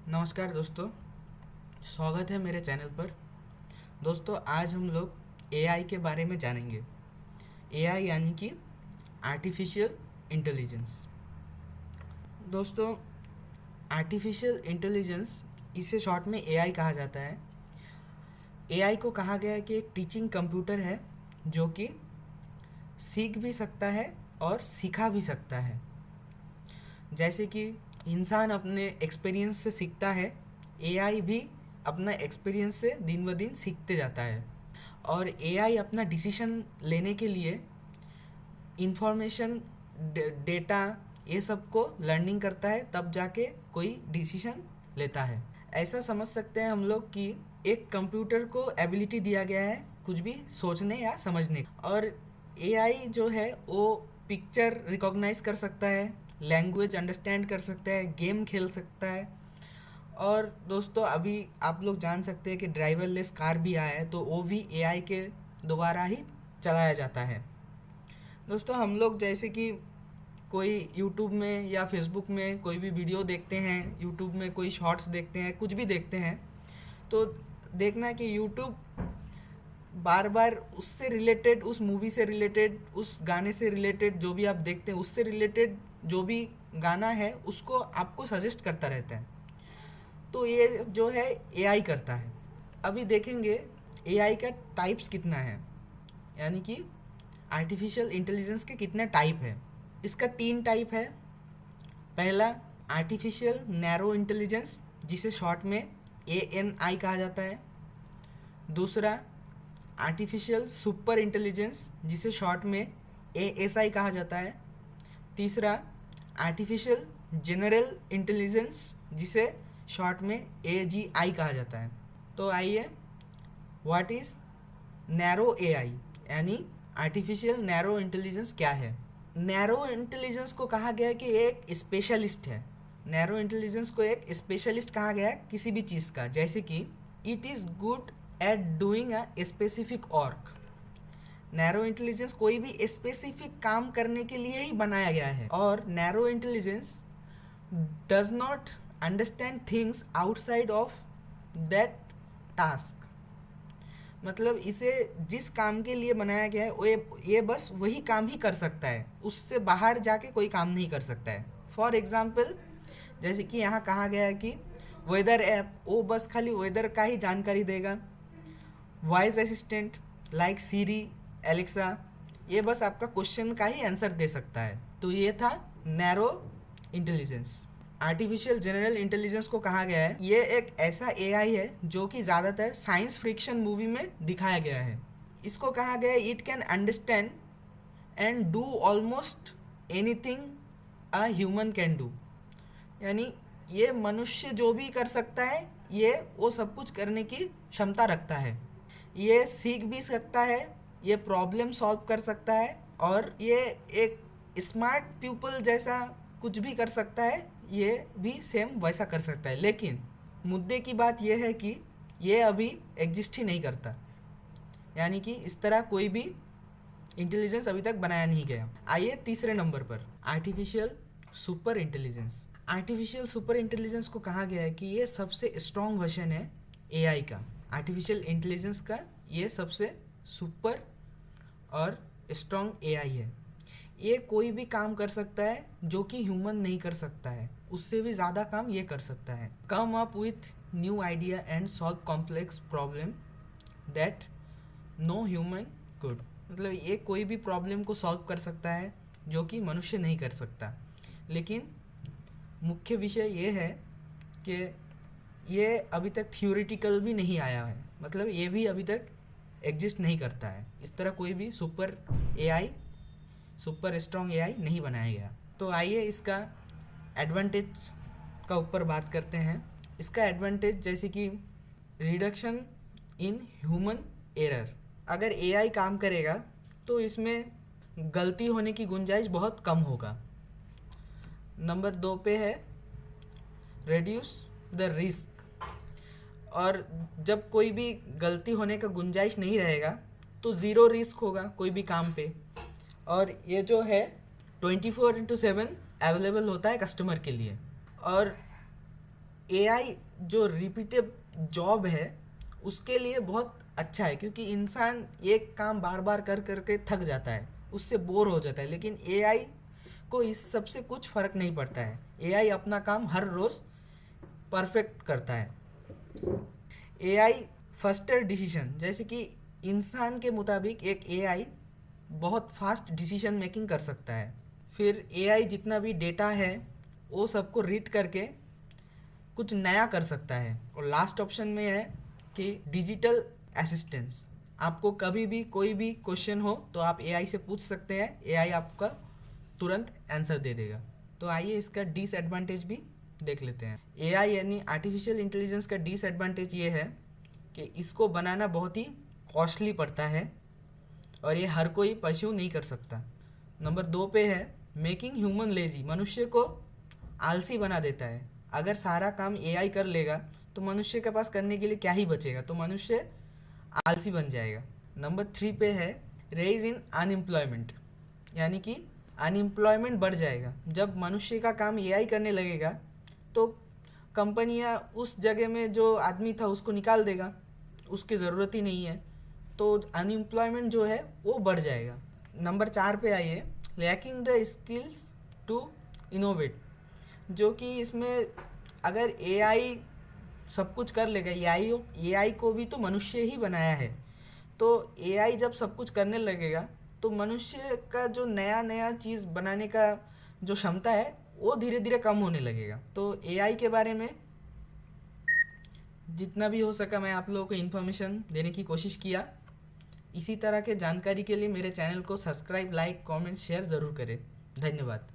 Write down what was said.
नमस्कार दोस्तों, स्वागत है मेरे चैनल पर। दोस्तों, आज हम लोग एआई के बारे में जानेंगे। एआई यानी कि आर्टिफिशियल इंटेलिजेंस। दोस्तों, आर्टिफिशियल इंटेलिजेंस, इसे शॉर्ट में एआई कहा जाता है। एआई को कहा गया है कि एक टीचिंग कंप्यूटर है जो कि सीख भी सकता है और सिखा भी सकता है। जैसे कि इंसान अपने एक्सपीरियंस से सीखता है, एआई भी अपना एक्सपीरियंस से दिन ब दिन सीखते जाता है। और एआई अपना डिसीजन लेने के लिए इंफॉर्मेशन, डेटा, ये सब को लर्निंग करता है, तब जाके कोई डिसीजन लेता है। ऐसा समझ सकते हैं हम लोग कि एक कंप्यूटर को एबिलिटी दिया गया है कुछ भी सोचने या समझने का। और एआई जो है वो पिक्चर रिकॉग्नाइज कर सकता है, लैंग्वेज अंडरस्टैंड कर सकता है, गेम खेल सकता है। और दोस्तों, अभी आप लोग जान सकते हैं कि ड्राइवरलेस कार भी आया है, तो वो भी एआई के द्वारा ही चलाया जाता है। दोस्तों, हम लोग जैसे कि कोई यूट्यूब में या फेसबुक में कोई भी वीडियो देखते हैं, यूट्यूब में कोई शॉर्ट्स देखते हैं, कुछ भी देखते हैं, तो देखना कि यूट्यूब बार बार उससे रिलेटेड, उस मूवी से रिलेटेड, उस गाने से रिलेटेड, जो भी आप देखते हैं उससे रिलेटेड जो भी गाना है उसको आपको सजेस्ट करता रहता है। तो ये जो है एआई करता है। अभी देखेंगे एआई का टाइप्स कितना है, यानी कि आर्टिफिशियल इंटेलिजेंस के कितने टाइप है। इसका 3 टाइप है। पहला, आर्टिफिशियल नैरो इंटेलिजेंस, जिसे शॉर्ट में ANI कहा जाता है। दूसरा, आर्टिफिशियल सुपर इंटेलिजेंस, जिसे शॉर्ट में ASI कहा जाता है। तीसरा, आर्टिफिशियल जनरल इंटेलिजेंस, जिसे शॉर्ट में AGI कहा जाता है। तो आइए, व्हाट इज़ नैरो एआई यानी आर्टिफिशियल नैरो इंटेलिजेंस क्या है। नैरो इंटेलिजेंस को कहा गया है कि एक स्पेशलिस्ट है। नैरो इंटेलिजेंस को एक स्पेशलिस्ट कहा गया है किसी भी चीज़ का, जैसे कि it is good at doing a specific work. Narrow intelligence कोई भी स्पेसिफिक काम करने के लिए ही बनाया गया है। और narrow intelligence does not understand things outside of that task. मतलब इसे जिस काम के लिए बनाया गया है वो ये बस वही काम ही कर सकता है, उससे बाहर जाके कोई काम नहीं कर सकता है। फॉर एग्जाम्पल, जैसे कि यहाँ कहा गया है कि वेदर ऐप, वो बस खाली वेदर का ही जानकारी देगा। वॉइस असिस्टेंट लाइक सीरी, एलेक्सा, ये बस आपका क्वेश्चन का ही आंसर दे सकता है। तो ये था narrow intelligence. Artificial general intelligence को कहा गया है ये एक ऐसा एआई है जो कि ज़्यादातर साइंस फिक्शन मूवी में दिखाया गया है। इसको कहा गया है it can understand and do almost anything a human can do. यानी ये मनुष्य जो भी कर सकता है, ये वो सब कुछ करने की क्षमता रखता है। ये सीख भी सकता है, ये प्रॉब्लम सॉल्व कर सकता है, और ये एक स्मार्ट पीपल जैसा कुछ भी कर सकता है, ये भी सेम वैसा कर सकता है। लेकिन मुद्दे की बात यह है कि ये अभी एग्जिस्ट ही नहीं करता, यानी कि इस तरह कोई भी इंटेलिजेंस अभी तक बनाया नहीं गया। आइए तीसरे नंबर पर, artificial super intelligence. Artificial super intelligence को कहा गया है कि ये सबसे स्ट्रॉन्ग वर्जन है एआई का। आर्टिफिशियल इंटेलिजेंस का ये सबसे सुपर और स्ट्रॉन्ग एआई है। ये कोई भी काम कर सकता है जो कि ह्यूमन नहीं कर सकता है, उससे भी ज़्यादा काम ये कर सकता है। Come up with new idea and solve complex problem that no human could. मतलब ये कोई भी प्रॉब्लम को सॉल्व कर सकता है जो कि मनुष्य नहीं कर सकता। लेकिन मुख्य विषय ये है कि ये अभी तक थियोरिटिकल भी नहीं आया है, मतलब ये भी अभी तक एग्जिस्ट नहीं करता है। इस तरह कोई भी super AI, super strong AI नहीं बनाया गया। तो आइए इसका एडवांटेज का ऊपर बात करते हैं। इसका एडवांटेज जैसे कि रिडक्शन इन ह्यूमन एरर। अगर एआई काम करेगा तो इसमें गलती होने की गुंजाइश बहुत कम होगा। नंबर 2 पे है रिड्यूस द रिस्क। और जब कोई भी गलती होने का गुंजाइश नहीं रहेगा तो ज़ीरो रिस्क होगा कोई भी काम पे। और ये जो है 24/7 अवेलेबल होता है कस्टमर के लिए। और एआई जो रिपीटेड जॉब है उसके लिए बहुत अच्छा है, क्योंकि इंसान एक काम बार बार कर करके थक जाता है, उससे बोर हो जाता है। लेकिन एआई को इस सब से कुछ फ़र्क नहीं पड़ता है। एआई अपना काम हर रोज़ परफेक्ट करता है। एआई फास्टर डिसीजन, जैसे कि इंसान के मुताबिक एक एआई बहुत फास्ट डिसीजन मेकिंग कर सकता है। फिर एआई जितना भी डेटा है वो सबको रीड करके कुछ नया कर सकता है। और लास्ट ऑप्शन में है कि डिजिटल असिस्टेंस, आपको कभी भी कोई भी क्वेश्चन हो तो आप एआई से पूछ सकते हैं, एआई आपका तुरंत आंसर दे देगा। तो आइए इसका डिसएडवांटेज भी देख लेते हैं। एआई यानी आर्टिफिशियल इंटेलिजेंस का डिसएडवांटेज ये है कि इसको बनाना बहुत ही कॉस्टली पड़ता है और ये हर कोई परस्यू नहीं कर सकता। नंबर 2 पे है मेकिंग ह्यूमन लेजी, मनुष्य को आलसी बना देता है। अगर सारा काम एआई कर लेगा तो मनुष्य के पास करने के लिए क्या ही बचेगा, तो मनुष्य आलसी बन जाएगा। नंबर 3 पे है रेज इन अनएम्प्लॉयमेंट, यानी कि अनएम्प्लॉयमेंट बढ़ जाएगा। जब मनुष्य का काम एआई करने लगेगा तो कंपनियां उस जगह में जो आदमी था उसको निकाल देगा, उसकी ज़रूरत ही नहीं है, तो अनएम्प्लॉयमेंट जो है वो बढ़ जाएगा। नंबर 4 पे आइए lacking the skills to innovate, जो कि इसमें अगर एआई सब कुछ कर लेगा, एआई को भी तो मनुष्य ही बनाया है, तो एआई जब सब कुछ करने लगेगा तो मनुष्य का जो नया नया चीज़ बनाने का जो क्षमता है वो धीरे धीरे कम होने लगेगा। तो एआई के बारे में जितना भी हो सका मैं आप लोगों को इन्फॉर्मेशन देने की कोशिश किया। इसी तरह के जानकारी के लिए मेरे चैनल को सब्सक्राइब, लाइक, कमेंट, शेयर ज़रूर करें। धन्यवाद।